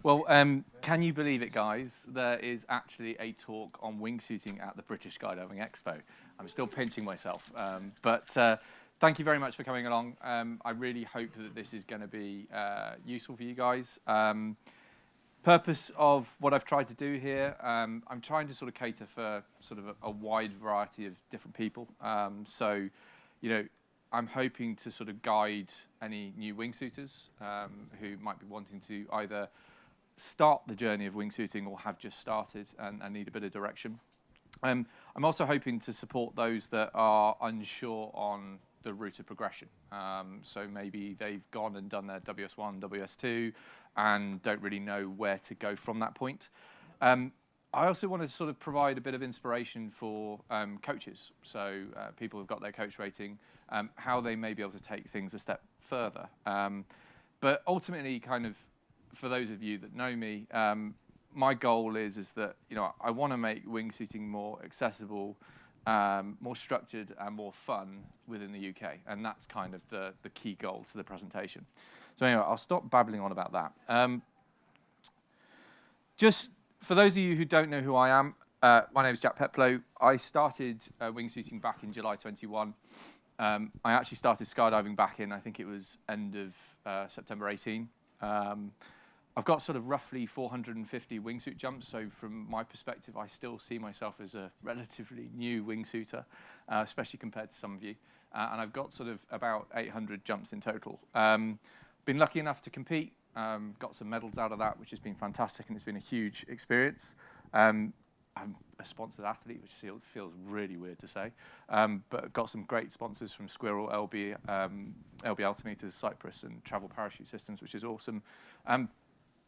Well, can you believe it, guys? There is actually a talk on wingsuiting at the British Skydiving Expo. I'm still pinching myself, but thank you very much for coming along. I really hope that this is going to be useful for you guys. Purpose of what I've tried to do here, I'm trying to sort of cater for sort of a wide variety of different people. So, you know, I'm hoping to sort of guide any new wingsuiters who might be wanting to either start the journey of wingsuiting or have just started and need a bit of direction. I'm also hoping to support those that are unsure on the route of progression. So maybe they've gone and done their WS1, WS2 and don't really know where to go from that point. I also want to sort of provide a bit of inspiration for coaches. So people who've got their coach rating, how they may be able to take things a step further. But ultimately, kind of, for those of you that know me, my goal is that, you know, I want to make wingsuiting more accessible, more structured and more fun within the UK. And that's kind of the key goal to the presentation. So anyway, I'll stop babbling on about that. Just for those of you who don't know who I am, my name is Peploe. I started wingsuiting back in July 21. I actually started skydiving back in, I think it was end of September 18. I've got sort of roughly 450 wingsuit jumps, so from my perspective, I still see myself as a relatively new wingsuiter, especially compared to some of you. And I've got sort of about 800 jumps in total. Been lucky enough to compete, got some medals out of that, which has been fantastic, and it's been a huge experience. I'm a sponsored athlete, which feels really weird to say, but I've got some great sponsors from Squirrel, LB Altimeters, Cyprus, and Travel Parachute Systems, which is awesome.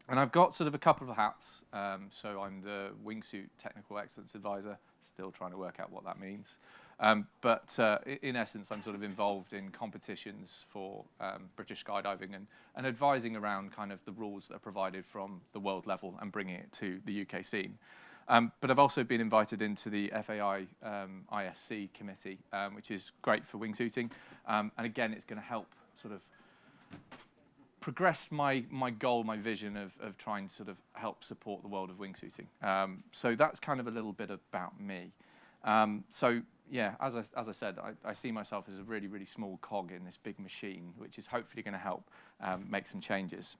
And I've got sort of a couple of hats. So I'm the Wingsuit Technical Excellence Advisor, still trying to work out what that means. But in essence, I'm sort of involved in competitions for British skydiving and advising around kind of the rules that are provided from the world level and bringing it to the UK scene. But I've also been invited into the FAI ISC committee, which is great for wingsuiting. And again, it's going to help sort of progress my goal, my vision of trying to sort of help support the world of wingsuiting. So that's kind of a little bit about me. So yeah, as I said, I see myself as a really, really small cog in this big machine, which is hopefully going to help make some changes.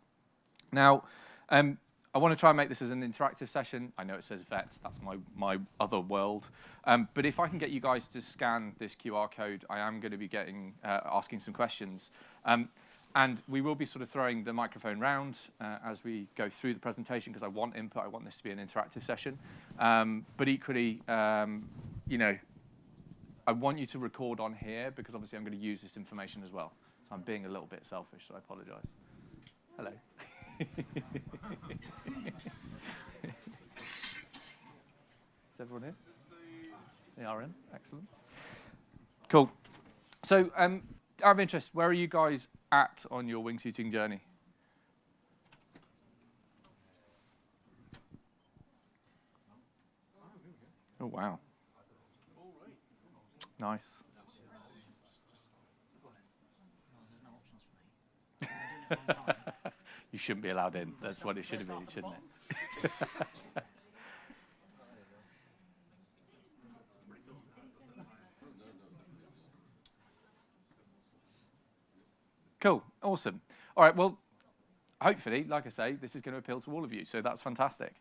Now, I want to try and make this as an interactive session. I know it says VET, that's my other world. But if I can get you guys to scan this QR code, I am going to be asking some questions. And we will be sort of throwing the microphone round as we go through the presentation, because I want input. I want this to be an interactive session. But equally, you know, I want you to record on here, because obviously I'm going to use this information as well. So I'm being a little bit selfish, so I apologize. Hello. Is everyone in? They are in. Excellent. Cool. So, out of interest, where are you guys at on your wingsuiting journey? Oh, wow. Nice. You shouldn't be allowed in. That's what it should have been, shouldn't it? Cool. Awesome. All right. Well, hopefully, like I say, this is going to appeal to all of you. So that's fantastic.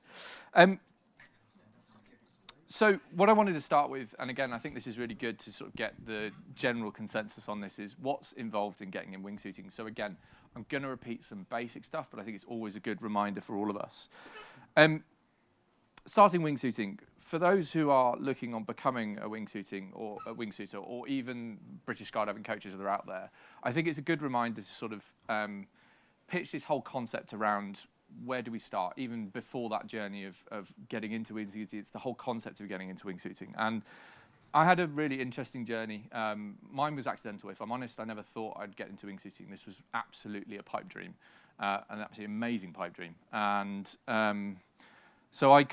So what I wanted to start with, and again, I think this is really good to sort of get the general consensus on this, is what's involved in getting in wingsuiting. So again, I'm going to repeat some basic stuff, but I think it's always a good reminder for all of us. Starting wingsuiting, for those who are looking on becoming a wingsuiting or a wingsuiter, or even British skydiving coaches that are out there, I think it's a good reminder to sort of pitch this whole concept around where do we start, even before that journey of getting into wingsuiting. It's the whole concept of getting into wingsuiting. And I had a really interesting journey. Mine was accidental. If I'm honest, I never thought I'd get into wingsuiting. This was absolutely a pipe dream, an absolutely amazing pipe dream. And So I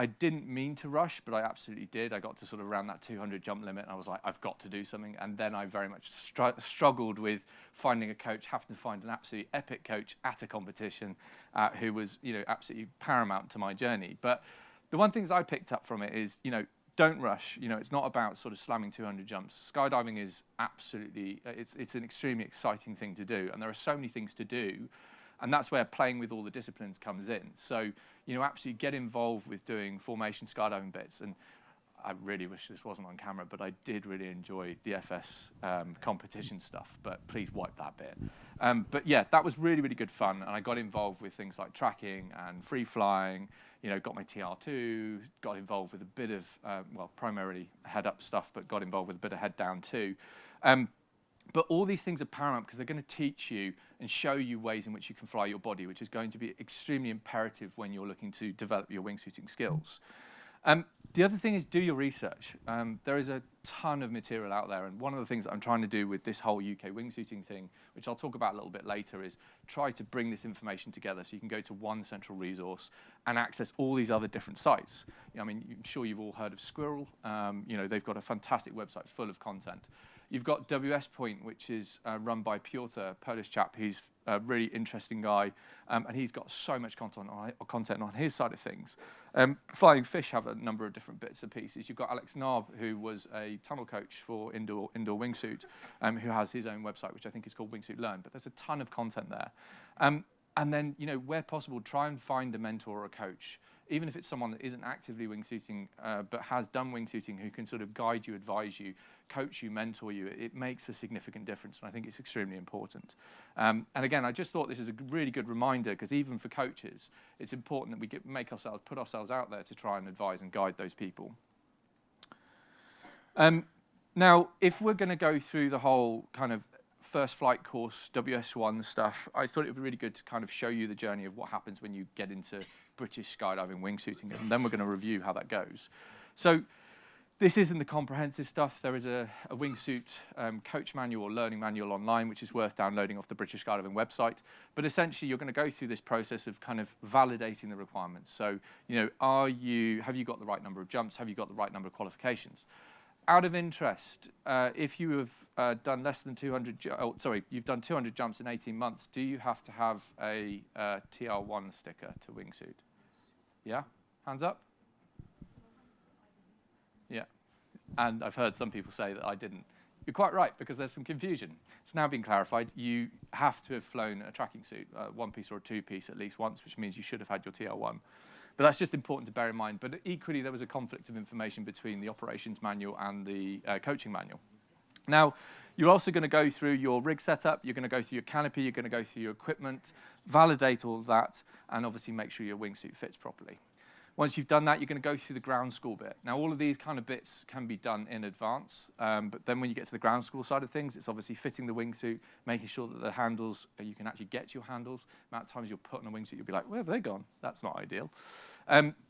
didn't mean to rush, but I absolutely did. I got to sort of around that 200 jump limit, and I was like, I've got to do something. And then I very much struggled with finding a coach, happened to find an absolutely epic coach at a competition who was, absolutely paramount to my journey. But the one thing I picked up from it is, don't rush. It's not about sort of slamming 200 jumps. Skydiving is absolutely, it's an extremely exciting thing to do, and there are so many things to do. And that's where playing with all the disciplines comes in. So, absolutely get involved with doing formation skydiving bits. And I really wish this wasn't on camera, but I did really enjoy the FS competition stuff. But please wipe that bit. But yeah, that was really, really good fun. And I got involved with things like tracking and free flying. Got my TR2, got involved with a bit of, primarily head-up stuff, but got involved with a bit of head-down too. But all these things are paramount because they're going to teach you and show you ways in which you can fly your body, which is going to be extremely imperative when you're looking to develop your wingsuiting skills. The other thing is do your research. There is a ton of material out there, and one of the things that I'm trying to do with this whole UK wingsuiting thing, which I'll talk about a little bit later, is try to bring this information together so you can go to one central resource and access all these other different sites. I'm sure you've all heard of Squirrel. They've got a fantastic website full of content. You've got WS Point, which is run by Piotr, a Polish chap. He's a really interesting guy, and he's got so much content on his side of things. Flying Fish have a number of different bits and pieces. You've got Alex Narb, who was a tunnel coach for indoor wingsuit, who has his own website, which I think is called Wingsuit Learn. But there's a ton of content there. And then, where possible, try and find a mentor or a coach, even if it's someone that isn't actively wingsuiting, but has done wingsuiting, who can sort of guide you, advise you, coach you, mentor you. It makes a significant difference, and I think it's extremely important. And again, I just thought this is a really good reminder, because even for coaches, it's important that we put ourselves out there to try and advise and guide those people. Now, if we're going to go through the whole kind of first flight course, WS1 stuff, I thought it would be really good to kind of show you the journey of what happens when you get into British skydiving wingsuiting, and then we're going to review how that goes. So this isn't the comprehensive stuff. There is a wingsuit coach manual or learning manual online, which is worth downloading off the British Skydiving website. But essentially, you're going to go through this process of kind of validating the requirements. So, have you got the right number of jumps? Have you got the right number of qualifications? Out of interest, if you have done less than 200, you've done 200 jumps in 18 months, do you have to have a TR1 sticker to wingsuit? Yeah? Hands up? Yeah. And I've heard some people say that I didn't. You're quite right, because there's some confusion. It's now been clarified. You have to have flown a tracking suit, one piece or a two piece at least once, which means you should have had your TR1. But that's just important to bear in mind. But equally, there was a conflict of information between the operations manual and the coaching manual. Now, you're also going to go through your rig setup. You're going to go through your canopy. You're going to go through your equipment, validate all of that, and obviously make sure your wingsuit fits properly. Once you've done that, you're going to go through the ground school bit. Now, all of these kind of bits can be done in advance, but then when you get to the ground school side of things, it's obviously fitting the wingsuit, making sure that the handles, you can actually get to your handles. The amount of times you'll put on a wingsuit, you'll be like, where have they gone? That's not ideal.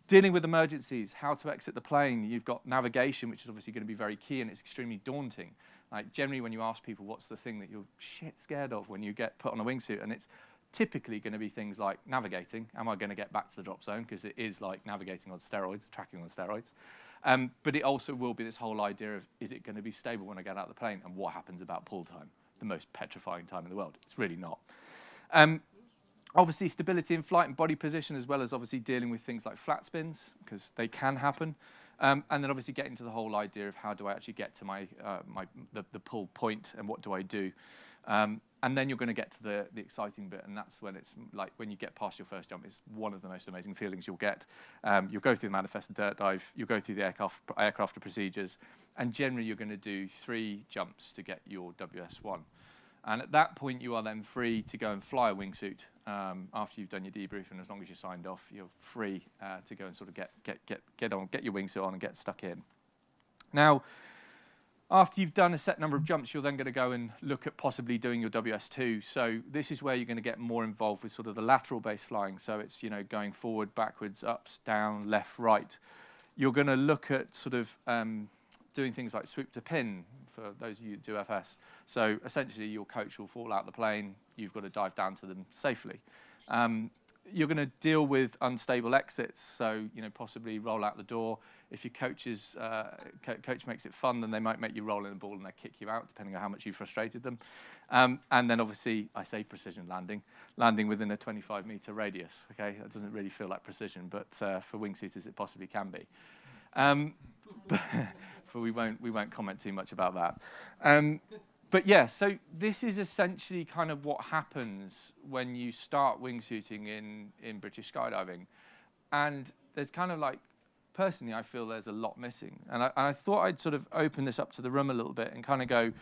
Dealing with emergencies, how to exit the plane. You've got navigation, which is obviously going to be very key, and it's extremely daunting. Like, generally, when you ask people what's the thing that you're shit scared of when you get put on a wingsuit, and it's typically going to be things like navigating. Am I going to get back to the drop zone? Because it is like navigating on steroids, tracking on steroids. But it also will be this whole idea of, is it going to be stable when I get out of the plane? And what happens about pull time? The most petrifying time in the world. It's really not. Obviously, stability in flight and body position, as well as obviously dealing with things like flat spins, because they can happen. And then obviously get into the whole idea of how do I actually get to the pull point and what do I do? And then you're going to get to the exciting bit, and that's when it's like when you get past your first jump, it's one of the most amazing feelings you'll get. You'll go through the manifested dirt dive, you'll go through the aircraft procedures, and generally you're going to do 3 jumps to get your WS1. And at that point, you are then free to go and fly a wingsuit after you've done your debrief, and as long as you're signed off, you're free to go and sort of get your wingsuit on and get stuck in. Now, after you've done a set number of jumps, you're then going to go and look at possibly doing your WS2. So this is where you're going to get more involved with sort of the lateral base flying. So it's, going forward, backwards, ups, down, left, right. You're going to look at sort of doing things like swoop to pin for those of you that do FS. So essentially, your coach will fall out the plane. You've got to dive down to them safely. you're going to deal with unstable exits, so possibly roll out the door. If your coach makes it fun, then they might make you roll in a ball and they kick you out, depending on how much you frustrated them. And then obviously, I say precision landing within a 25-meter radius. Okay, that doesn't really feel like precision, but for wingsuiters, it possibly can be. But we won't comment too much about that. But yeah, so this is essentially kind of what happens when you start wingsuiting in British skydiving. And there's kind of like, personally, I feel there's a lot missing. And I thought I'd sort of open this up to the room a little bit and kind of go,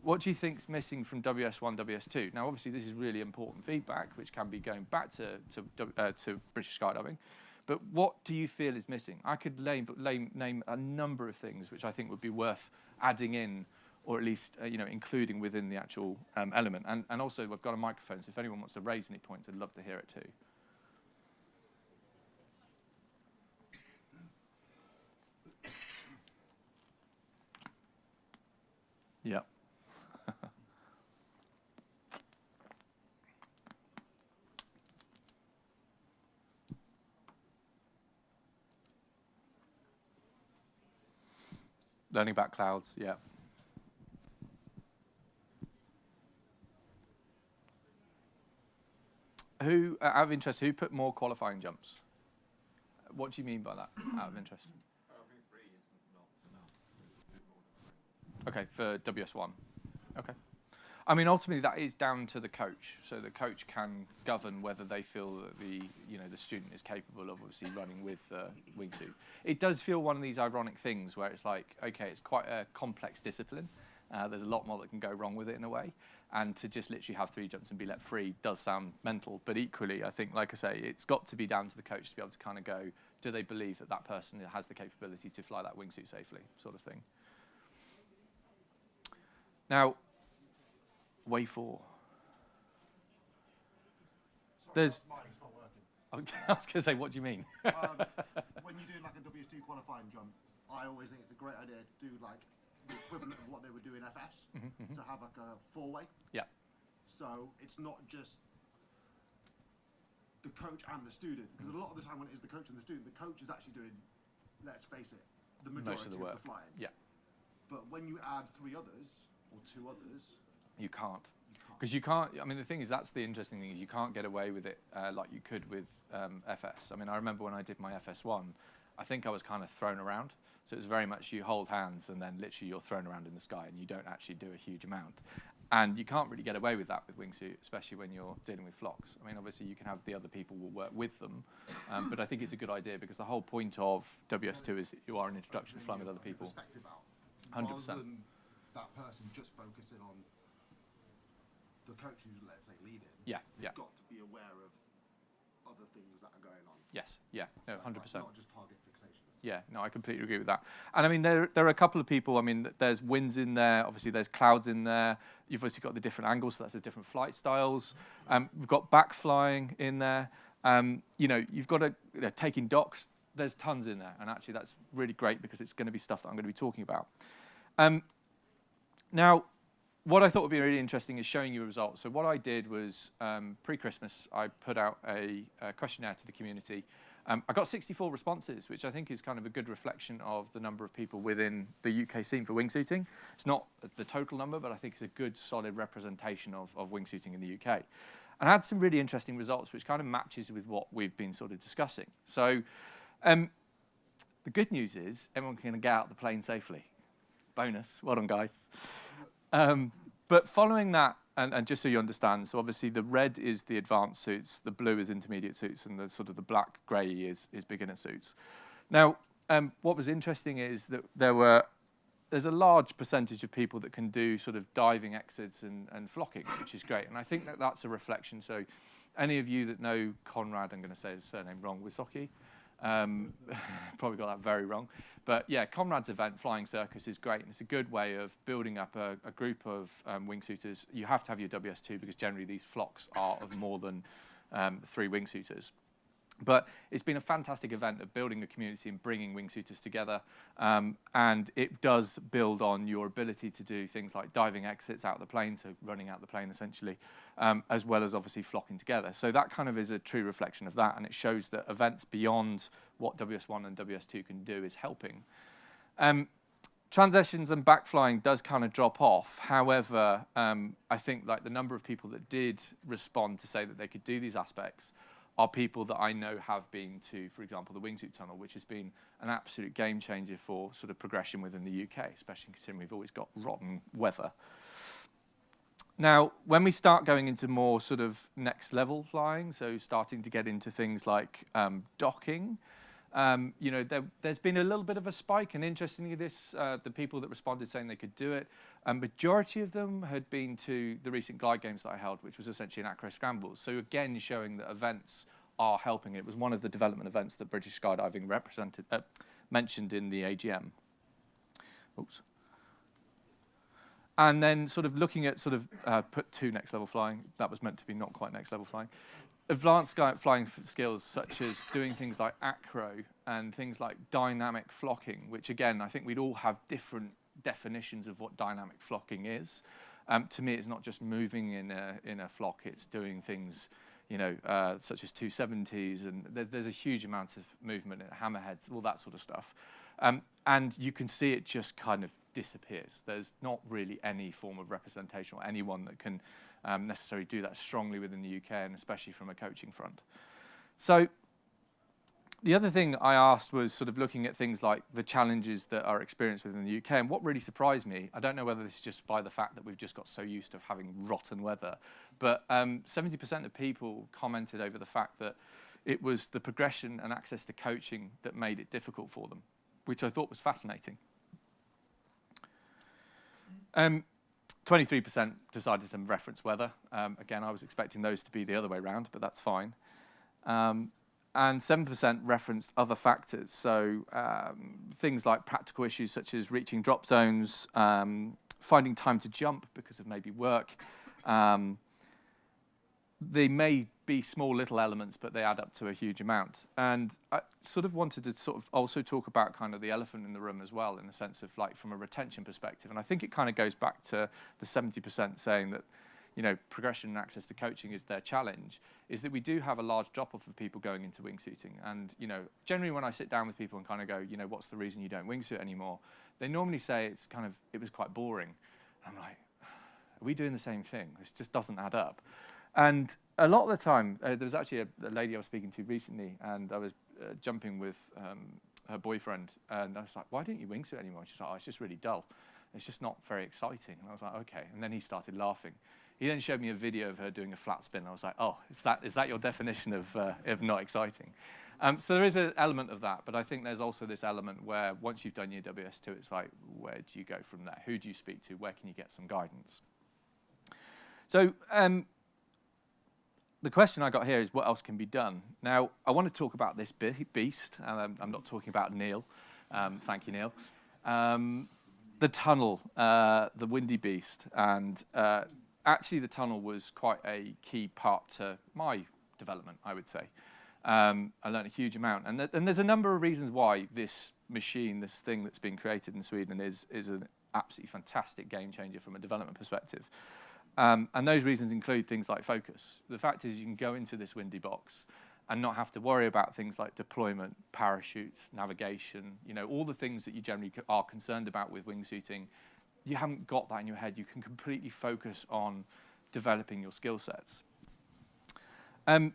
what do you think's missing from WS1, WS2? Now, obviously, this is really important feedback, which can be going back to British skydiving. But what do you feel is missing? I could name a number of things which I think would be worth adding in, or at least including within the actual element. And also, I've got a microphone, so if anyone wants to raise any points, I'd love to hear it too. Yeah. Learning about clouds, yeah. Who, out of interest, who put more qualifying jumps? What do you mean by that, out of interest? I think 3 is not enough. Okay, for WS1. Okay. I mean, ultimately, that is down to the coach. So the coach can govern whether they feel that the student is capable of obviously running with the wingsuit. It does feel one of these ironic things where it's like, okay, it's quite a complex discipline. There's a lot more that can go wrong with it in a way. And to just literally have 3 jumps and be let free does sound mental. But equally, I think, like I say, it's got to be down to the coach to be able to kind of go, do they believe that that person has the capability to fly that wingsuit safely, sort of thing. Now, way 4. There's. Mine's not working. I was going to say, what do you mean? When you do like a WS2 qualifying jump, I always think it's a great idea to do like the equivalent of what they would do in FS, to have like a 4-way. Yeah. So it's not just the coach and the student, because a lot of the time when it is the coach and the student, the coach is actually doing, let's face it, the majority of the flying. Yeah. But when you add 3 others or 2 others, you can't. Because you can't, I mean, the thing is, that's the interesting thing, is you can't get away with it like you could with FS. I mean, I remember when I did my FS1, I think I was kind of thrown around. So it was very much you hold hands and then literally you're thrown around in the sky and you don't actually do a huge amount. And you can't really get away with that with wingsuit, especially when you're dealing with flocks. I mean, obviously you can have the other people will work with them, but I think it's a good idea because the whole point of WS2 is that you are an introduction to flying with other people. perspective out. 100%. Rather than that person just focusing on the coach who's, let's say, leading. Yeah, They've yeah. got to be aware of other things that are going on. Yes, yeah, no, 100%. Not just target fixation. Yeah, no, I completely agree with that. And I mean, there are a couple of people. I mean, there's winds in there. Obviously, there's clouds in there. You've obviously got the different angles, so that's the different flight styles. We've got back flying in there. You've got taking docks. There's tons in there, and actually, that's really great because it's going to be stuff that I'm going to be talking about. Now, what I thought would be really interesting is showing you results. So what I did was pre-Christmas, I put out a questionnaire to the community. I got 64 responses, which I think is kind of a good reflection of the number of people within the UK scene for wingsuiting. It's not the total number, but I think it's a good, solid representation of wingsuiting in the UK. And I had some really interesting results, which kind of matches with what we've been sort of discussing. So the good news is everyone can get out the plane safely. Bonus. Well done, guys. But following that, and just so you understand, so obviously the red is the advanced suits, the blue is intermediate suits, and the sort of the black grey is beginner suits. Now, what was interesting is that there's a large percentage of people that can do sort of diving exits and flocking, which is great. And I think that that's a reflection. So any of you that know Conrad, I'm going to say his surname wrong, Wysocki, probably got that very wrong. But yeah, Conrad's event, Flying Circus, is great. And it's a good way of building up a group of wingsuiters. You have to have your WS2 because generally these flocks are of more than 3 wingsuiters. But it's been a fantastic event of building a community and bringing wingsuiters together. And it does build on your ability to do things like diving exits out of the plane, so running out the plane essentially, as well as obviously flocking together. So that kind of is a true reflection of that, and it shows that events beyond what WS1 and WS2 can do is helping. Transitions and backflying does kind of drop off. However, I think like the number of people that did respond to say that they could do these aspects are people that I know have been to, for example, the wingsuit tunnel, which has been an absolute game changer for sort of progression within the UK, especially considering we've always got rotten weather. Now, when we start going into more sort of next level flying, so starting to get into things like docking, you know, there's been a little bit of a spike, and interestingly, the people that responded saying they could do it, a majority of them had been to the recent glide games that I held, which was essentially an acro scrambles. So again, showing that events are helping. It was one of the development events that British Skydiving mentioned in the AGM. Oops. And then sort of looking at sort of put to next level flying, that was meant to be not quite next level flying. Advanced flying skills such as doing things like acro and things like dynamic flocking, which again, I think we'd all have different definitions of what dynamic flocking is. To me, it's not just moving in a flock, it's doing things, you know, such as 270s, and there's a huge amount of movement in hammerheads, all that sort of stuff. And you can see it just kind of disappears. There's not really any form of representation or anyone that can necessarily do that strongly within the UK, and especially from a coaching front. So the other thing I asked was sort of looking at things like the challenges that are experienced within the UK, and what really surprised me, I don't know whether this is just by the fact that we've just got so used to having rotten weather, but 70% of people commented over the fact that it was the progression and access to coaching that made it difficult for them, which I thought was fascinating. 23% decided to reference weather. Again, I was expecting those to be the other way around, but that's fine. And 7% referenced other factors. So things like practical issues such as reaching drop zones, finding time to jump because of maybe work. They may be small little elements, but they add up to a huge amount. And I sort of wanted to sort of also talk about kind of the elephant in the room as well, in the sense of like from a retention perspective. And I think it kind of goes back to the 70% saying that, you know, progression and access to coaching is their challenge, is that we do have a large drop-off of people going into wingsuiting. And, you know, generally when I sit down with people and kind of go, you know, what's the reason you don't wingsuit anymore? They normally say it's kind of, it was quite boring. And I'm like, are we doing the same thing? This just doesn't add up. And a lot of the time, there was actually a lady I was speaking to recently, and I was jumping with her boyfriend, and I was like, why don't you wingsuit anymore? And she's like, oh, it's just really dull. It's just not very exciting. And I was like, okay. And then he started laughing. He then showed me a video of her doing a flat spin. I was like, oh, is that your definition of not exciting? So there is an element of that, but I think there's also this element where once you've done your WS2, it's like, where do you go from there? Who do you speak to? Where can you get some guidance? So the question I got here is what else can be done? Now, I want to talk about this beast. I'm not talking about Neil. Thank you, Neil. The tunnel, the windy beast. And actually, the tunnel was quite a key part to my development, I would say. I learned a huge amount. And there's a number of reasons why this machine, this thing that's been created in Sweden is an absolutely fantastic game changer from a development perspective. And those reasons include things like focus. The fact is you can go into this windy box and not have to worry about things like deployment, parachutes, navigation, you know, all the things that you generally are concerned about with wingsuiting. You haven't got that in your head. You can completely focus on developing your skill sets. The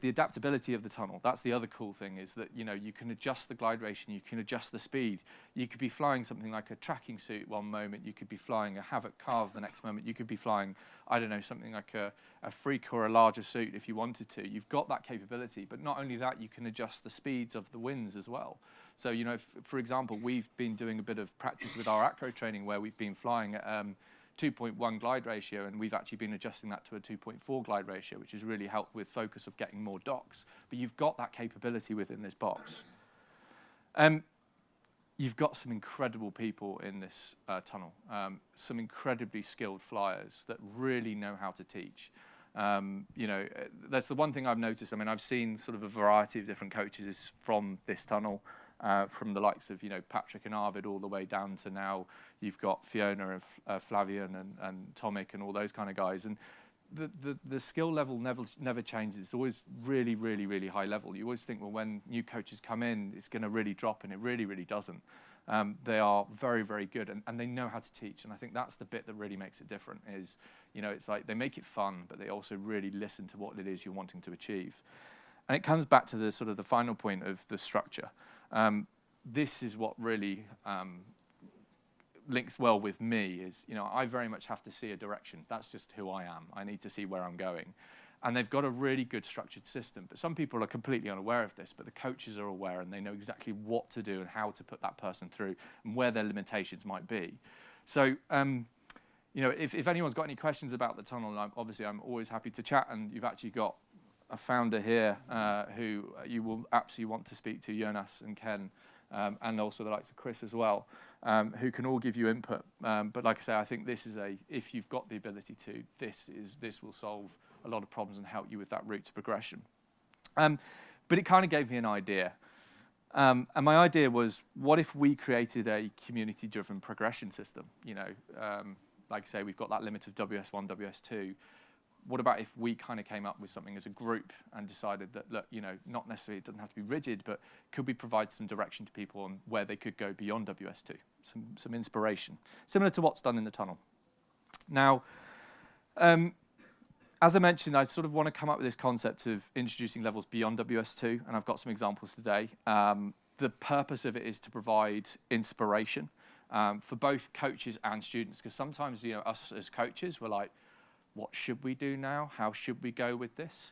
adaptability of the tunnel, that's the other cool thing, is that, you know, you can adjust the glide ratio, you can adjust the speed. You could be flying something like a tracking suit one moment, you could be flying a Havoc Carve the next moment, you could be flying, I don't know, something like a Freak or a larger suit if you wanted to. You've got that capability, but not only that, you can adjust the speeds of the winds as well. So, you know, for example, we've been doing a bit of practice with our acro training where we've been flying at 2.1 glide ratio, and we've actually been adjusting that to a 2.4 glide ratio, which has really helped with focus of getting more docks. But you've got that capability within this box. You've got some incredible people in this tunnel, some incredibly skilled flyers that really know how to teach. You know, that's the one thing I've noticed. I mean, I've seen sort of a variety of different coaches from this tunnel, from the likes of, you know, Patrick and Arvid all the way down to now you've got Fiona and Flavian and Tomic and all those kind of guys. And the skill level never changes. It's always really, really, really high level. You always think, well, when new coaches come in, it's going to really drop, and it really, really doesn't. They are very, very good, and they know how to teach. And I think that's the bit that really makes it different is, you know, it's like they make it fun, but they also really listen to what it is you're wanting to achieve. And it comes back to the sort of the final point of the structure. This is what really links well with me is, you know, I very much have to see a direction. That's just who I am. I need to see where I'm going. And they've got a really good structured system. But some people are completely unaware of this, but the coaches are aware and they know exactly what to do and how to put that person through and where their limitations might be. So, you know, if anyone's got any questions about the tunnel, obviously I'm always happy to chat. And you've actually got a founder here who you will absolutely want to speak to, Jonas and Ken, and also the likes of Chris as well, who can all give you input. But like I say, I think this is if you've got the ability to, this will solve a lot of problems and help you with that route to progression. But it kind of gave me an idea. And my idea was, what if we created a community-driven progression system? You know, like I say, we've got that limit of WS1, WS2. What about if we kind of came up with something as a group and decided that, look, you know, not necessarily, it doesn't have to be rigid, but could we provide some direction to people on where they could go beyond WS2, some inspiration, similar to what's done in the tunnel. Now, as I mentioned, I sort of want to come up with this concept of introducing levels beyond WS2, and I've got some examples today. The purpose of it is to provide inspiration for both coaches and students, because sometimes, you know, us as coaches, we're like, what should we do now? How should we go with this?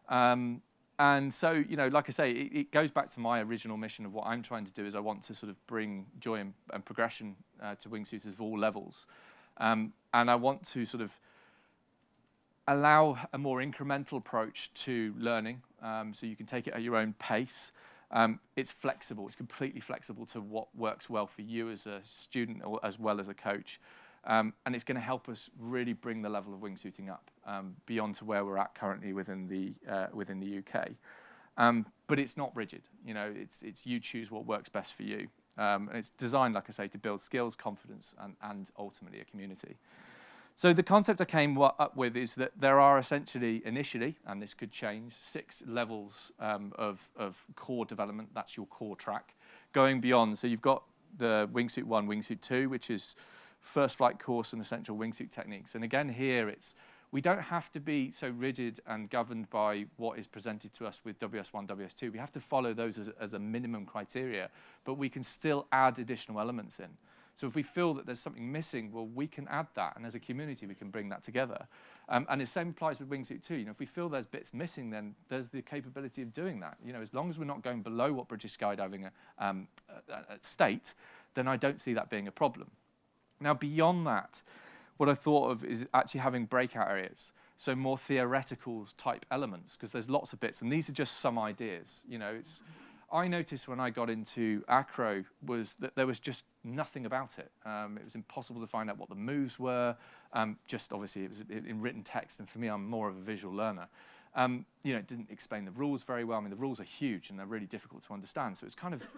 And so, you know, like I say, it goes back to my original mission of what I'm trying to do is I want to sort of bring joy and progression to wingsuiters of all levels. And I want to sort of allow a more incremental approach to learning, so you can take it at your own pace. It's flexible. It's completely flexible to what works well for you as a student or as well as a coach. And it's going to help us really bring the level of wingsuiting up beyond to where we're at currently within the UK. But it's not rigid. You know, it's you choose what works best for you. And it's designed, like I say, to build skills, confidence, and ultimately a community. So the concept I came up with is that there are essentially, initially, and this could change, 6 levels of core development. That's your core track. Going beyond, so you've got the Wingsuit 1, Wingsuit 2, which is first flight course and essential wingsuit techniques. And again, here we don't have to be so rigid and governed by what is presented to us with WS1, WS2. We have to follow those as a minimum criteria, but we can still add additional elements in. So if we feel that there's something missing, well, we can add that, and as a community, we can bring that together. And the same applies with Wingsuit 2. You know, if we feel there's bits missing, then there's the capability of doing that. You know, as long as we're not going below what British Skydiving state, then I don't see that being a problem. Now, beyond that, what I thought of is actually having breakout areas, so more theoretical type elements, because there's lots of bits, and these are just some ideas. You know, I noticed when I got into acro was that there was just nothing about it. It was impossible to find out what the moves were. Just obviously, it was in written text, and for me, I'm more of a visual learner. You know, it didn't explain the rules very well. I mean, the rules are huge and they're really difficult to understand. So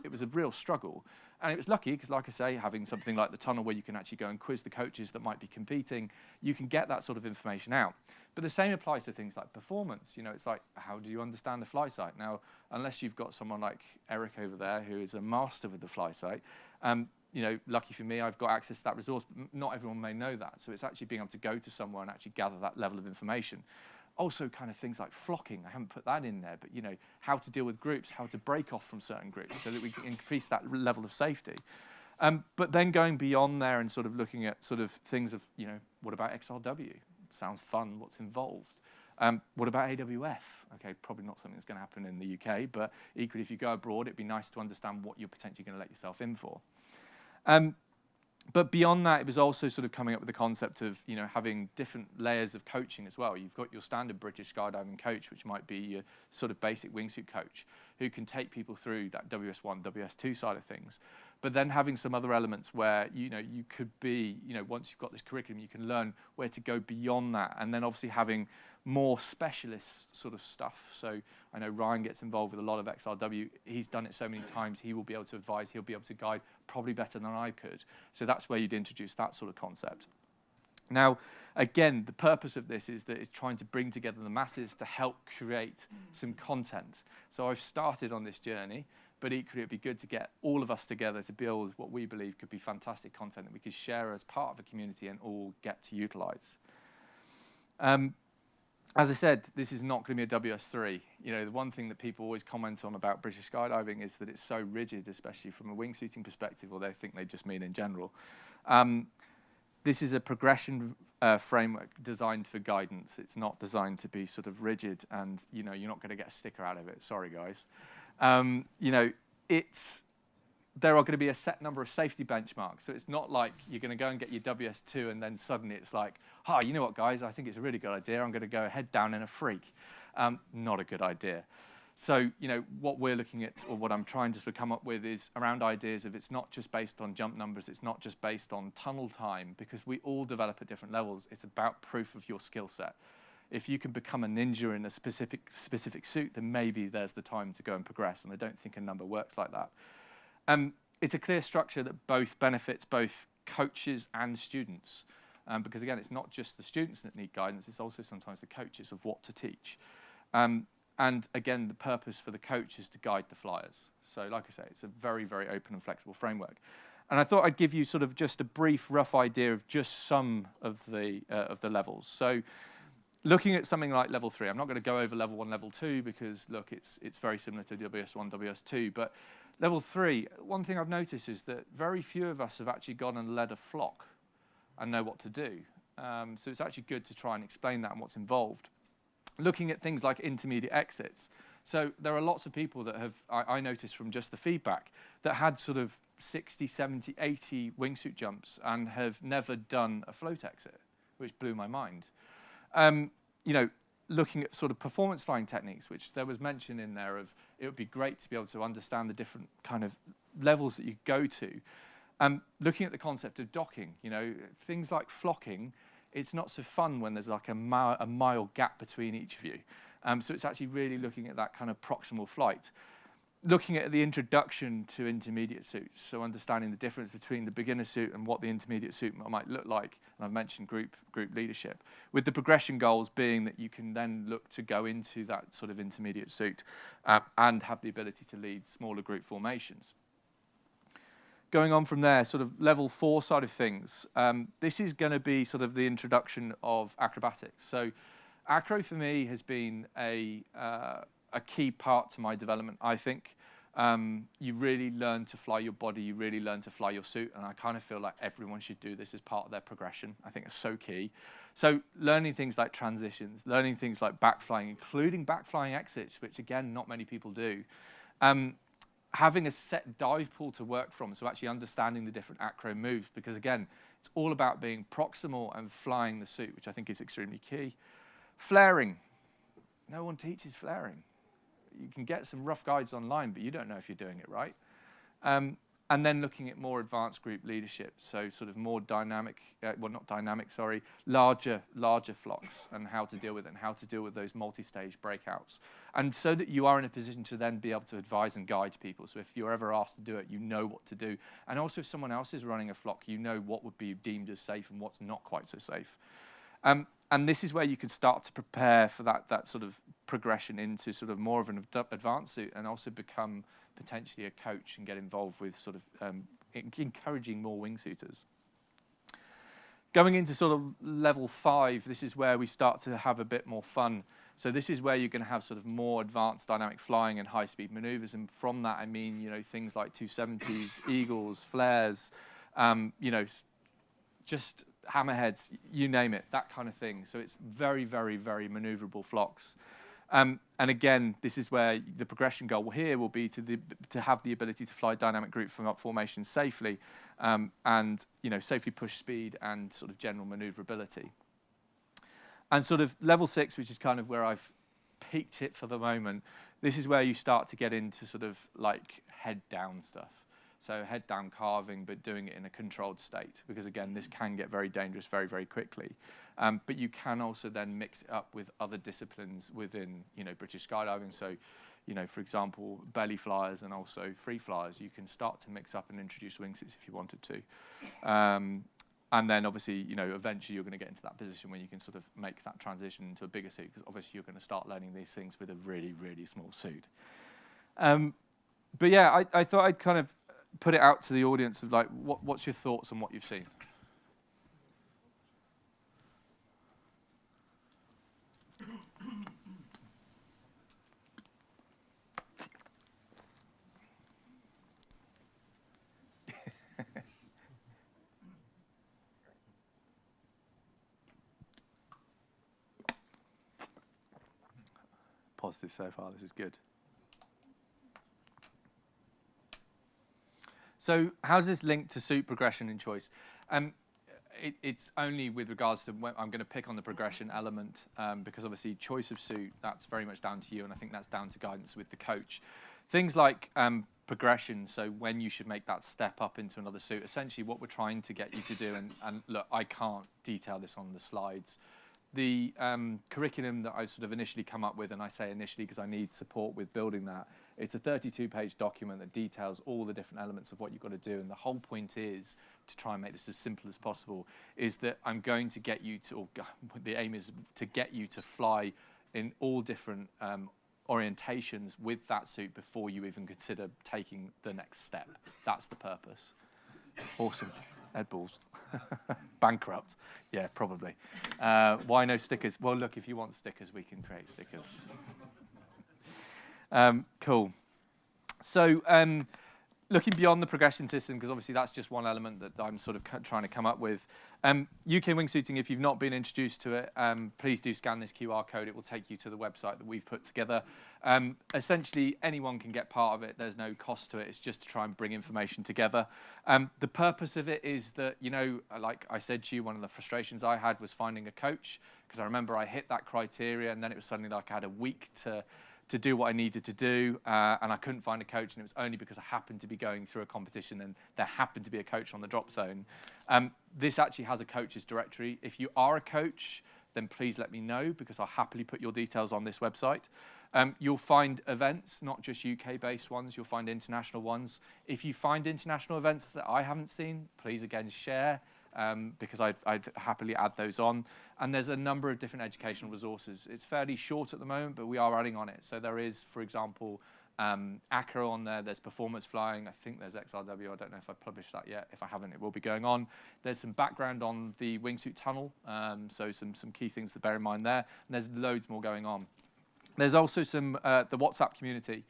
it was a real struggle. And it was lucky because, like I say, having something like the tunnel where you can actually go and quiz the coaches that might be competing, you can get that sort of information out. But the same applies to things like performance. You know, it's like, how do you understand the fly sight? Now, unless you've got someone like Eric over there who is a master with the fly sight, you know, lucky for me, I've got access to that resource, but not everyone may know that. So it's actually being able to go to somewhere and actually gather that level of information. Also kind of things like flocking, I haven't put that in there, but you know, how to deal with groups, how to break off from certain groups so that we can increase that level of safety. But then going beyond there and sort of looking at sort of things of, you know, what about XRW? Sounds fun, what's involved? What about AWF? Okay, probably not something that's going to happen in the UK, but equally if you go abroad, it'd be nice to understand what you're potentially going to let yourself in for. But beyond that, it was also sort of coming up with the concept of, you know, having different layers of coaching as well. You've got your standard British skydiving coach, which might be your sort of basic wingsuit coach, who can take people through that WS1, WS2 side of things. but then having some other elements where, you know, you could be, you know, once you've got this curriculum, you can learn where to go beyond that, and then obviously having more specialist sort of stuff. So I know Ryan gets involved with a lot of XRW. He's done it so many times, he will be able to advise, he'll be able to guide probably better than I could. So that's where you'd introduce that sort of concept. Now, again, the purpose of this is that it's trying to bring together the masses to help create some content. So I've started on this journey, but equally it'd be good to get all of us together to build what we believe could be fantastic content that we could share as part of a community and all get to utilize. As I said, this is not going to be a WS3. You know, the one thing that people always comment on about British skydiving is that it's so rigid, especially from a wingsuiting perspective, or they think they just mean in general. This is a progression framework designed for guidance. It's not designed to be sort of rigid and, you know, you're not going to get a sticker out of it. Sorry, guys. You know, there are going to be a set number of safety benchmarks. So it's not like you're going to go and get your WS2 and then suddenly it's like, you know what, guys, I think it's a really good idea. I'm going to go head down in a freak. Not a good idea. So, you know, what we're looking at, or what I'm trying to sort of come up with, is around ideas of it's not just based on jump numbers, it's not just based on tunnel time, because we all develop at different levels. It's about proof of your skill set. If you can become a ninja in a specific suit, then maybe there's the time to go and progress, and I don't think a number works like that. It's a clear structure that both benefits both coaches and students, because again, it's not just the students that need guidance, it's also sometimes the coaches of what to teach. And again, the purpose for the coach is to guide the flyers. So like I say, it's a very, very open and flexible framework. And I thought I'd give you sort of just a brief, rough idea of just some of the levels. So looking at something like level 3, I'm not going to go over level 1, level 2, because look, it's very similar to WS1, WS2, but level 3, one thing I've noticed is that very few of us have actually gone and led a flock and know what to do. So it's actually good to try and explain that and what's involved. Looking at things like intermediate exits. So there are lots of people that have, I noticed from just the feedback, that had sort of 60, 70, 80 wingsuit jumps and have never done a float exit, which blew my mind. You know, looking at sort of performance flying techniques, which there was mention in there of, it would be great to be able to understand the different kind of levels that you go to. Looking at the concept of docking, you know, things like flocking, it's not so fun when there's like a mile gap between each of you. So it's actually really looking at that kind of proximal flight. Looking at the introduction to intermediate suits, so understanding the difference between the beginner suit and what the intermediate suit might look like. And I've mentioned group leadership, with the progression goals being that you can then look to go into that sort of intermediate suit and have the ability to lead smaller group formations. Going on from there, sort of level 4 side of things, this is going to be sort of the introduction of acrobatics. So acro for me has been a key part to my development, I think. You really learn to fly your body, you really learn to fly your suit, and I kind of feel like everyone should do this as part of their progression. I think it's so key. So learning things like transitions, learning things like backflying, including backflying exits, which again, not many people do. Having a set dive pool to work from, so actually understanding the different acro moves, because again, it's all about being proximal and flying the suit, which I think is extremely key. Flaring. No one teaches flaring. You can get some rough guides online, but you don't know if you're doing it right. And then looking at more advanced group leadership, so sort of more dynamic, well, not dynamic, sorry, larger flocks, and how to deal with it, and how to deal with those multi-stage breakouts. And so that you are in a position to then be able to advise and guide people. So if you're ever asked to do it, you know what to do. And also if someone else is running a flock, you know what would be deemed as safe and what's not quite so safe. And this is where you can start to prepare for that sort of progression into sort of more of an advanced suit, and also become potentially a coach and get involved with sort of encouraging more wingsuiters. Going into sort of level 5, this is where we start to have a bit more fun. So this is where you're going to have sort of more advanced dynamic flying and high-speed maneuvers, and from that I mean, you know, things like 270s, eagles, flares, you know, just hammerheads, you name it, that kind of thing. So it's very, very, very maneuverable flocks. And again, this is where the progression goal here will be to have the ability to fly dynamic group formations safely, and you know, safely push speed and sort of general maneuverability. And sort of level 6, which is kind of where I've peaked it for the moment, this is where you start to get into sort of like head down stuff. So head down carving, but doing it in a controlled state, because again, this can get very dangerous very, very quickly. But you can also then mix it up with other disciplines within, British skydiving. So, for example, belly flyers and also free flyers, you can start to mix up and introduce wingsuits if you wanted to. And then obviously, eventually you're going to get into that position where you can sort of make that transition into a bigger suit, because obviously you're going to start learning these things with a really, really small suit. But yeah, I thought I'd kind of put it out to the audience of like, what's your thoughts on what you've seen? Positive so far, this is good. So how does this link to suit progression and choice? It's only with regards to when I'm going to pick on the progression element, because obviously choice of suit, that's very much down to you, and I think that's down to guidance with the coach. Things like progression, so when you should make that step up into another suit, essentially what we're trying to get you to do, and look, I can't detail this on the slides, the curriculum that I've sort of initially come up with, and I say initially because I need support with building that, it's a 32-page document that details all the different elements of what you've got to do, and the whole point is to try and make this as simple as possible, is that I'm going to get you to, or the aim is to get you to fly in all different orientations with that suit before you even consider taking the next step. That's the purpose. Awesome. Ed Balls. Bankrupt. Yeah, probably. Why no stickers? Well, look, if you want stickers, we can create stickers. Cool. So looking beyond the progression system, because obviously that's just one element that I'm sort of trying to come up with. UK Wingsuiting, if you've not been introduced to it, please do scan this QR code. It will take you to the website that we've put together. Essentially, anyone can get part of it. There's no cost to it. It's just to try and bring information together. The purpose of it is that, like I said to you, one of the frustrations I had was finding a coach, because I remember I hit that criteria, and then it was suddenly like I had a week to do what I needed to do, and I couldn't find a coach, and it was only because I happened to be going through a competition and there happened to be a coach on the drop zone. This actually has a coach's directory. If you are a coach, then please let me know, because I'll happily put your details on this website. You'll find events, not just UK-based ones, you'll find international ones. If you find international events that I haven't seen, please again share, because I'd happily add those on. And there's a number of different educational resources. It's fairly short at the moment, but we are adding on it. So there is, for example, ACRA on there, there's performance flying, I think there's XRW, I don't know if I've published that yet. If I haven't, it will be going on. There's some background on the wingsuit tunnel, so some key things to bear in mind there. And there's loads more going on. There's also some, the WhatsApp community.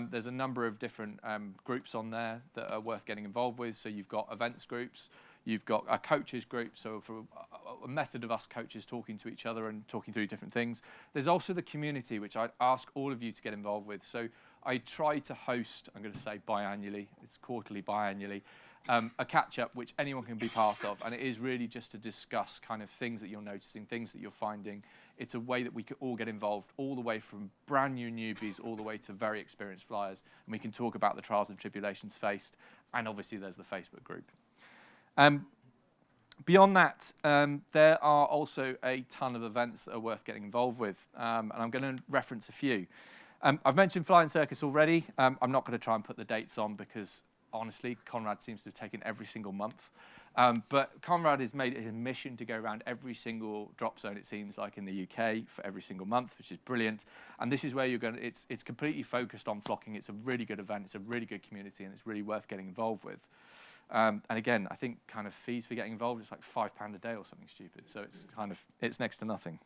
There's a number of different groups on there that are worth getting involved with. So you've got events groups, you've got a coaches group, so for a method of us coaches talking to each other and talking through different things. There's also the community, which I'd ask all of you to get involved with. So I try to host, I'm going to say biannually, it's quarterly, biannually, a catch-up which anyone can be part of, and it is really just to discuss kind of things that you're noticing, things that you're finding. It's a way that we could all get involved, all the way from brand new newbies all the way to very experienced flyers, and we can talk about the trials and tribulations faced, and obviously there's the Facebook group. Beyond that, there are also a ton of events that are worth getting involved with, and I'm going to reference a few. I've mentioned Flying Circus already. I'm not going to try and put the dates on because, honestly, Conrad seems to have taken every single month. But Conrad has made it his mission to go around every single drop zone, it seems like, in the UK for every single month, which is brilliant. And this is where you're going to, it's completely focused on flocking. It's a really good event. It's a really good community, and it's really worth getting involved with. And again, I think kind of fees for getting involved is like £5 a day or something stupid. So it's kind of, it's next to nothing.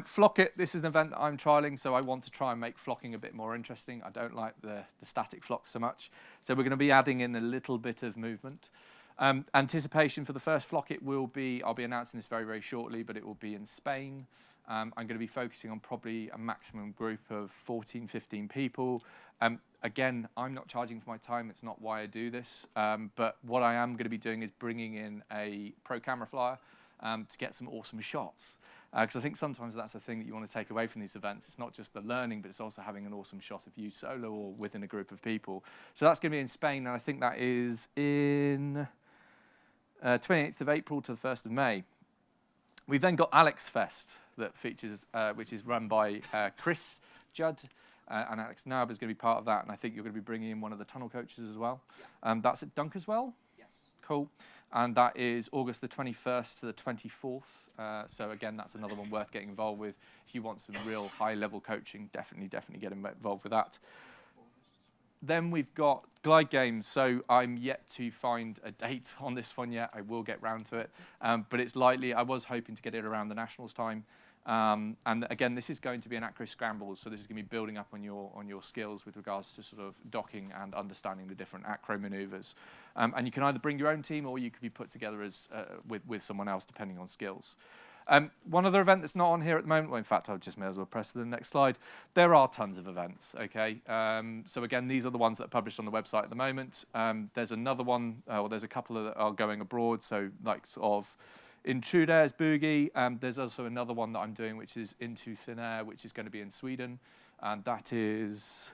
Flock It, this is an event that I'm trialing, so I want to try and make flocking a bit more interesting. I don't like the static flock so much. So we're going to be adding in a little bit of movement. Anticipation for the first Flock It will be, I'll be announcing this very, very shortly, but it will be in Spain. I'm going to be focusing on probably a maximum group of 14, 15 people. Again, I'm not charging for my time. It's not why I do this. But what I am going to be doing is bringing in a pro camera flyer. to get some awesome shots. Because I think sometimes that's the thing that you want to take away from these events. It's not just the learning, but it's also having an awesome shot of you solo or within a group of people. So that's going to be in Spain, and I think that is in 28th of April to the 1st of May. We've then got Alex Fest that features, which is run by Chris Judd, and Alex Nab is going to be part of that, and I think you're going to be bringing in one of the tunnel coaches as well. Yeah. That's at Dunk as well? Yes. Cool. And that is August the 21st to the 24th. So again, that's another one worth getting involved with. If you want some real high-level coaching, definitely get involved with that. Then we've got Glide Games. So I'm yet to find a date on this one yet. I will get round to it. But it's likely, I was hoping to get it around the Nationals time. And again, this is going to be an acro scramble, so this is going to be building up on your skills with regards to sort of docking and understanding the different acro maneuvers. And you can either bring your own team, or you could be put together as with someone else, depending on skills. One other event that's not on here at the moment, well, in fact, I just may as well press the next slide. There are tons of events, okay? So again, these are the ones that are published on the website at the moment. There's another one, or there's a couple that are going abroad, so like sort of Intruders Boogie. There's also another one that I'm doing, which is Into Thin Air, which is going to be in Sweden. And that is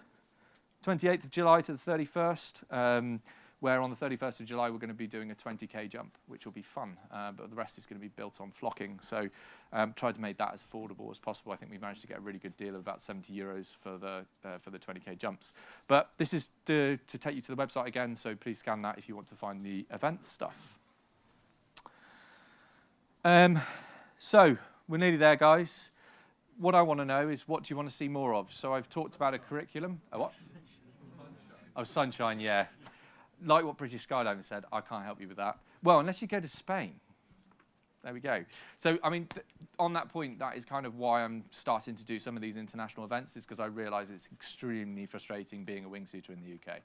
28th of July to the 31st, where on the 31st of July, we're going to be doing a 20K jump, which will be fun. But the rest is going to be built on flocking. So tried to make that as affordable as possible. I think we managed to get a really good deal of about €70 for the 20K jumps. But this is to take you to the website again, so please scan that if you want to find the event stuff. So we're nearly there, guys. What I want to know is, what do you want to see more of? So I've talked about a curriculum. A what? Sunshine. Oh, sunshine, yeah. Like what British Skydiving said, I can't help you with that. Well, unless you go to Spain. There we go. So, I mean, on that point, that is kind of why I'm starting to do some of these international events, is because I realise it's extremely frustrating being a wingsuiter in the UK.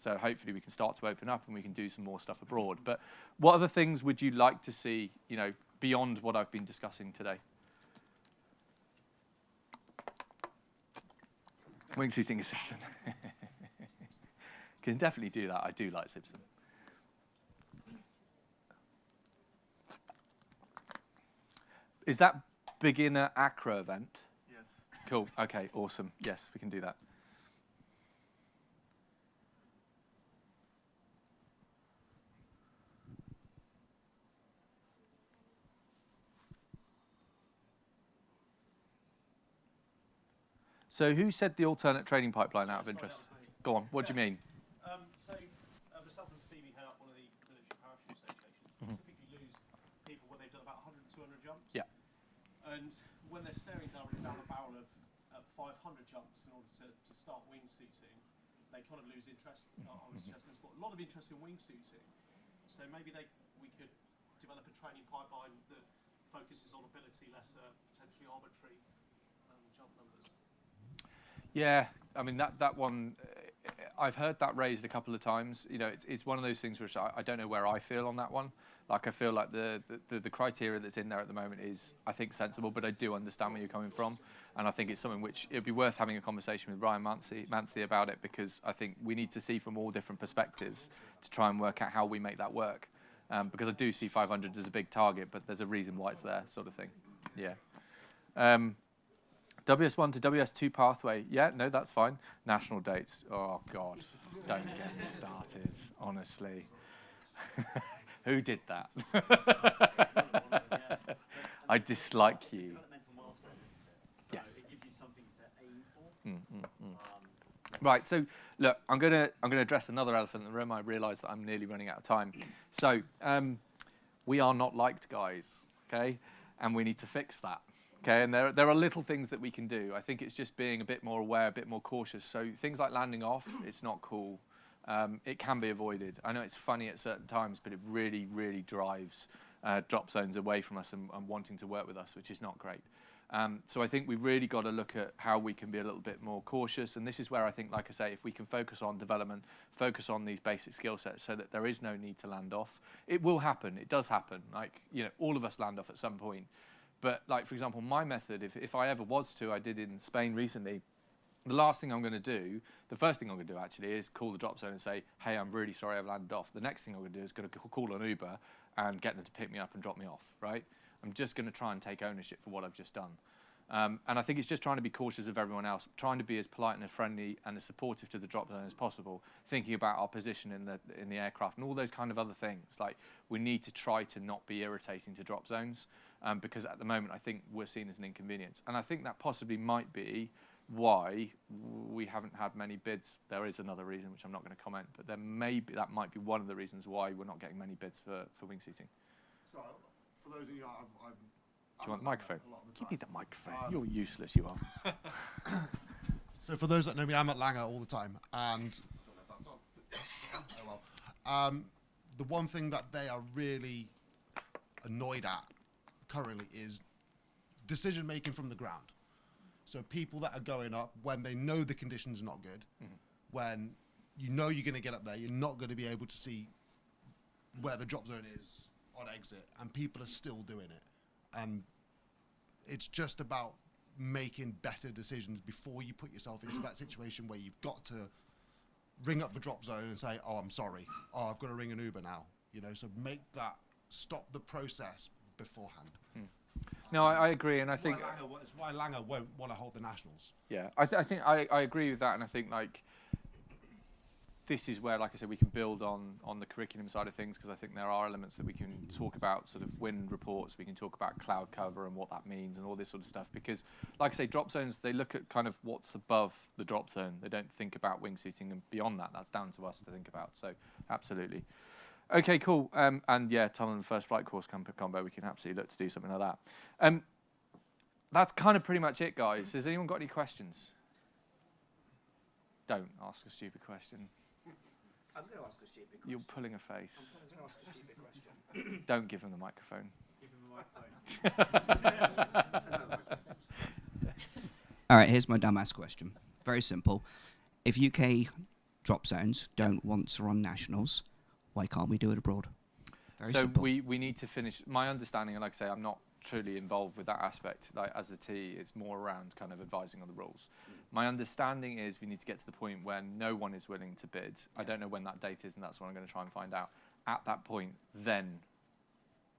So hopefully we can start to open up and we can do some more stuff abroad. But what other things would you like to see, you know, beyond what I've been discussing today? Wingsuiting is Simpson. Can definitely do that. I do like Simpson. Is that beginner acro event? Yes. Cool. Okay, awesome. Yes, we can do that. So who said the alternate training pipeline out of interest? Go on, what do you mean? So myself and Stevie head up one of the military parachute associations. Typically lose people when they've done about 100, 200 jumps. Yeah. And when they're staring down the barrel of 500 jumps in order to start wingsuiting, they kind of lose interest. I was suggesting there's got a lot of interest in wingsuiting. So maybe we could develop a training pipeline that focuses on ability, less potentially arbitrary jump numbers. Yeah, I mean, that one, I've heard that raised a couple of times. You know, it's one of those things which I don't know where I feel on that one. Like, I feel like the criteria that's in there at the moment is, I think, sensible, but I do understand where you're coming from. And I think it's something which it would be worth having a conversation with Ryan Mancy about it, because I think we need to see from all different perspectives to try and work out how we make that work. Because I do see 500 as a big target, but there's a reason why it's there, sort of thing. Yeah. WS1 to WS2 pathway. Yeah, no, that's fine. National dates. Oh, God. Don't get me started, honestly. Who did that? I dislike you. Yes. Right, so look, I'm gonna address another elephant in the room. I realise that I'm nearly running out of time. So we are not liked, guys, okay? And we need to fix that. Okay, and there are little things that we can do. I think it's just being a bit more aware, a bit more cautious. So things like landing off, it's not cool. It can be avoided. I know it's funny at certain times, but it really, really drives drop zones away from us and wanting to work with us, which is not great. So I think we've really got to look at how we can be a little bit more cautious. And this is where I think, like I say, if we can focus on development, focus on these basic skill sets so that there is no need to land off. It will happen. It does happen. Like, you know, all of us land off at some point. But, like, for example, my method, if I ever was to, I did in Spain recently, the last thing I'm going to do, the first thing I'm going to do, actually, is call the drop zone and say, hey, I'm really sorry I've landed off. The next thing I'm going to do is going to call an Uber and get them to pick me up and drop me off, right? I'm just going to try and take ownership for what I've just done. And I think it's just trying to be cautious of everyone else, trying to be as polite and as friendly and as supportive to the drop zone as possible, thinking about our position in the aircraft and all those kind of other things. Like, we need to try to not be irritating to drop zones, because at the moment I think we're seen as an inconvenience. And I think that possibly might be why we haven't had many bids. There is another reason which I'm not going to comment, but that might be one of the reasons why we're not getting many bids for wingsuiting. So, for those of you, Do you want the microphone? Give me the microphone. You're useless, you are. So for those that know me, I'm at Langer all the time, and I don't know if that's on. Oh well. The one thing that they are really annoyed at currently is decision making from the ground. So people that are going up when they know the conditions are not good, when you know you're going to get up there, you're not going to be able to see where the drop zone is on exit, and people are still doing it. And it's just about making better decisions before you put yourself into that situation where you've got to ring up the drop zone and say, oh, I'm sorry. Oh, I've got to ring an Uber now. You know, so stop the process beforehand. No, I agree, and I think it's why Langer won't want to hold the Nationals. Yeah, I think I agree with that, and I think like this is where, like I said, we can build on the curriculum side of things, because I think there are elements that we can talk about, sort of wind reports, we can talk about cloud cover and what that means and all this sort of stuff, because like I say, drop zones, they look at kind of what's above the drop zone. They don't think about wingsuiting, and beyond that, that's down to us to think about. So absolutely. Okay, cool. And yeah, tunnel and first flight course combo, we can absolutely look to do something like that. That's kind of pretty much it, guys. Has anyone got any questions? Don't ask a stupid question. I'm going to ask a stupid question. You're pulling a face. I'm going to ask a stupid question. Don't give him the microphone. Give him the microphone. All right, here's my dumbass question. Very simple. If UK drop zones don't want to run nationals, why can't we do it abroad? Very simple. we need to finish. My understanding, and like I say, I'm not truly involved with that aspect. Like as a T, it's more around kind of advising on the rules. My understanding is we need to get to the point where no one is willing to bid. I don't know when that date is, and that's what I'm going to try and find out. At that point, then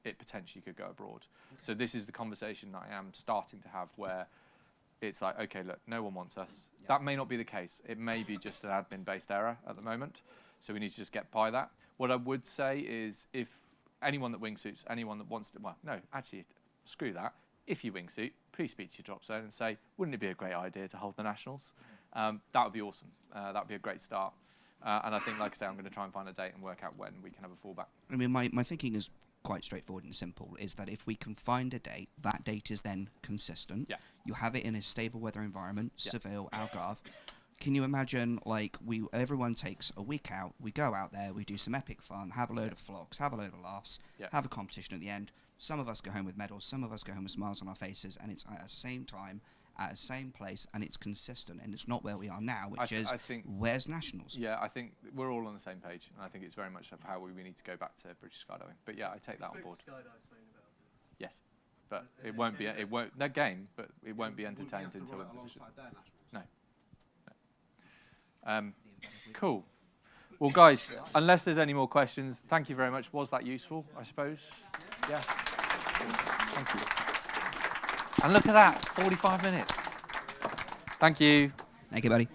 it potentially could go abroad. Okay. So this is the conversation that I am starting to have, where it's like, okay, look, no one wants us. Yeah. That may not be the case. It may be just an admin-based error at the moment. So we need to just get by that. What I would say is, if anyone that wingsuits, anyone that wants to, well, no, actually, screw that. If you wingsuit, please speak to your drop zone and say, wouldn't it be a great idea to hold the Nationals? That would be awesome. That would be a great start. And I think, like I say, I'm going to try and find a date and work out when we can have a fallback. I mean, my thinking is quite straightforward and simple, is that if we can find a date, that date is then consistent. Yeah. You have it in a stable weather environment, yeah. Seville, Algarve. Can you imagine, like, everyone takes a week out, we go out there, we do some epic fun, have a load of vlogs, have a load of laughs, have a competition at the end. Some of us go home with medals, some of us go home with smiles on our faces, and it's at the same time, at the same place, and it's consistent, and it's not where we are now, which is, where's Nationals? Yeah, I think we're all on the same page, and I think it's very much of how we need to go back to British skydiving. But yeah, I take that on board. Yes, but it won't be, no game, but it won't be entertained until the decision. No. Cool. Well, guys, unless there's any more questions, thank you very much. Was that useful, I suppose? Yeah. Thank you. And look at that, 45 minutes. Thank you. Thank you, buddy.